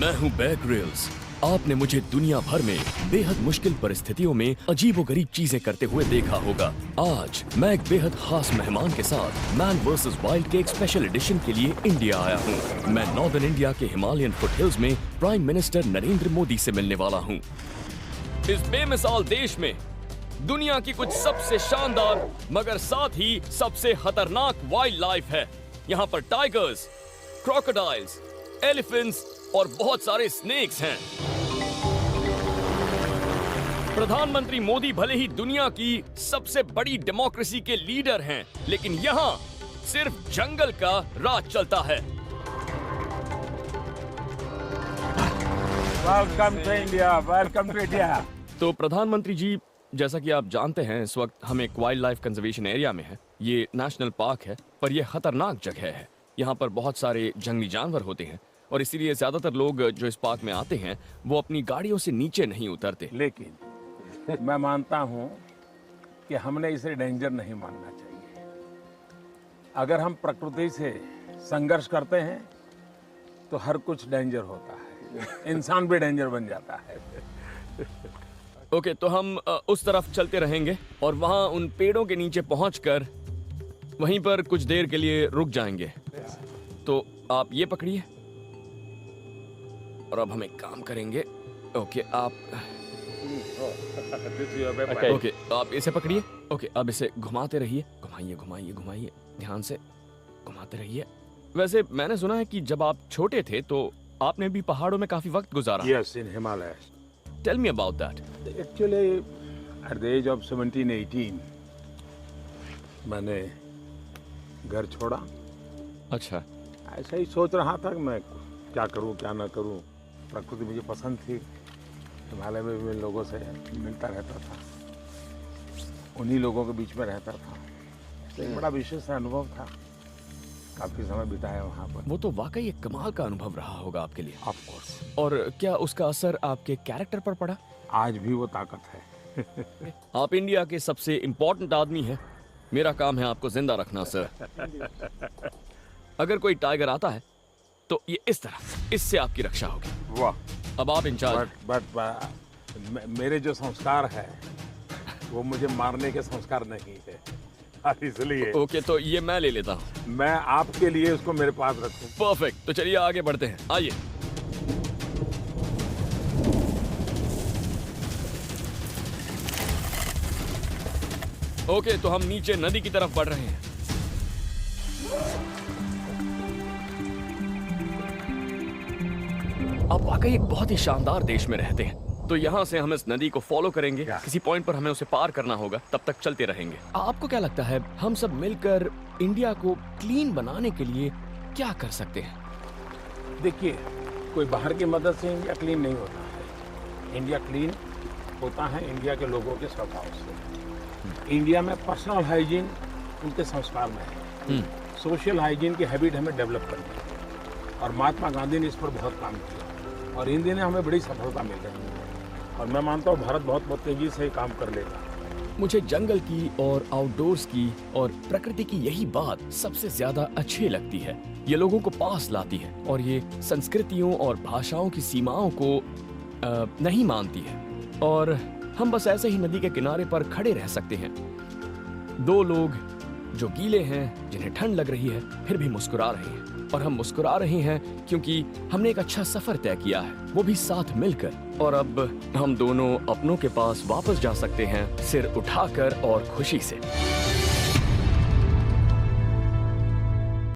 मैं हूं Bear Grylls. आपने मुझे दुनिया भर में बेहद मुश्किल परिस्थितियों में अजीबोगरीब चीजें करते हुए देखा होगा। आज मैं एक बेहद खास मेहमान के साथ मैन वर्सेस वाइल्ड के एक स्पेशल एडिशन के लिए इंडिया आया हूं। मैं नॉर्दर्न इंडिया के हिमालयन फुटहिल्स में प्राइम मिनिस्टर नरेंद्र मोदी से मिलने वाला हूं। इस बेमिसाल देश में दुनिया की कुछ सबसे शानदार मगर साथ ही सबसे खतरनाक वाइल्ड लाइफ है। यहाँ पर टाइगर्स, क्रोकोडाइल्स, एलिफेंट्स और बहुत सारे स्नेक्स हैं। प्रधानमंत्री मोदी भले ही दुनिया की सबसे बड़ी डेमोक्रेसी के लीडर हैं, लेकिन यहाँ सिर्फ जंगल का राज चलता है। Welcome to India, welcome to India. तो प्रधानमंत्री जी, जैसा कि आप जानते हैं, इस वक्त हम एक वाइल्ड लाइफ कंजर्वेशन एरिया में हैं। ये नेशनल पार्क है, पर यह खतरनाक जगह है। यहाँ पर बहुत सारे जंगली जानवर होते हैं और इसीलिए ज्यादातर लोग जो इस पार्क में आते हैं वो अपनी गाड़ियों से नीचे नहीं उतरते। लेकिन मैं मानता हूं कि हमने इसे डेंजर नहीं मानना चाहिए। अगर हम प्रकृति से संघर्ष करते हैं तो हर कुछ डेंजर होता है, इंसान भी डेंजर बन जाता है। ओके, तो हम उस तरफ चलते रहेंगे और वहाँ उन पेड़ों के नीचे पहुँचकर वहीं पर कुछ देर के लिए रुक जाएंगे। तो आप ये पकड़िए और अब हम एक काम करेंगे। ओके, आप ओके, आप इसे पकड़िए। ओके, अब इसे घुमाते रहिए, घुमाइए घुमाइए घुमाइए, ध्यान से घुमाते रहिए। वैसे मैंने सुना है कि जब आप छोटे थे तो आपने भी पहाड़ों में काफी वक्त गुजारा। Yes, in Himalayas. Tell me about that. Actually, at the age of 17-18, मैंने घर छोड़ा। अच्छा, ऐसा ही सोच रहा था कि मैं क्या करूं क्या ना करूं। प्रकृति मुझे पसंद थी, हिमालय में भी लोगों से मिलता रहता था, उन्हीं लोगों के बीच में रहता था। तो एक बड़ा विशेष अनुभव था, काफी समय बिताया वहाँ पर। वो तो वाकई एक कमाल का अनुभव रहा होगा आपके लिए। Of course. और क्या उसका असर आपके कैरेक्टर पर पड़ा? आज भी वो ताकत है। आप इंडिया के सबसे इम्पोर्टेंट आदमी हैं। मेरा काम है आपको जिंदा रखना, सर। अगर कोई टाइगर आता है तो ये इस तरह, इससे आपकी रक्षा होगी। वाह। अब आप इंचार्ज। बट मेरे जो संस्कार है वो मुझे मारने के संस्कार नहीं है, इसलिए ओके, तो ये मैं ले लेता हूँ। मैं आपके लिए उसको मेरे पास रखूं। परफेक्ट। तो चलिए आगे बढ़ते हैं, आइए। ओके, तो हम नीचे नदी की तरफ बढ़ रहे हैं। आप वाकई एक बहुत ही शानदार देश में रहते हैं। तो यहाँ से हम इस नदी को फॉलो करेंगे। किसी पॉइंट पर हमें उसे पार करना होगा, तब तक चलते रहेंगे। आपको क्या लगता है, हम सब मिलकर इंडिया को क्लीन बनाने के लिए क्या कर सकते हैं? देखिए, कोई बाहर की मदद से इंडिया क्लीन नहीं होता है। इंडिया क्लीन होता है इंडिया के लोगों के स्वभाव से। इंडिया में पर्सनल हाइजीन उनके संस्कार में है। सोशल हाइजीन की हैबिट हमें डेवलप करनी है और महात्मा गांधी ने इस पर बहुत काम किया और इन दिनों हमें बड़ी सफलता मिल रही है और मैं मानता हूँ भारत बहुत तेजी से काम कर लेगा। मुझे जंगल की और आउटडोर्स की और प्रकृति की यही बात सबसे ज्यादा अच्छी लगती है। ये लोगों को पास लाती है और ये संस्कृतियों और भाषाओं की सीमाओं को नहीं मानती है। और हम बस ऐसे ही नदी के किनारे पर खड़े रह सकते हैं। दो लोग जो गीले हैं, जिन्हें ठंड लग रही है, फिर भी मुस्कुरा रहे हैं। और हम मुस्कुरा रहे हैं क्योंकि हमने एक अच्छा सफर तय किया है, वो भी साथ मिलकर। और अब हम दोनों अपनों के पास वापस जा सकते हैं, सिर उठाकर और खुशी से।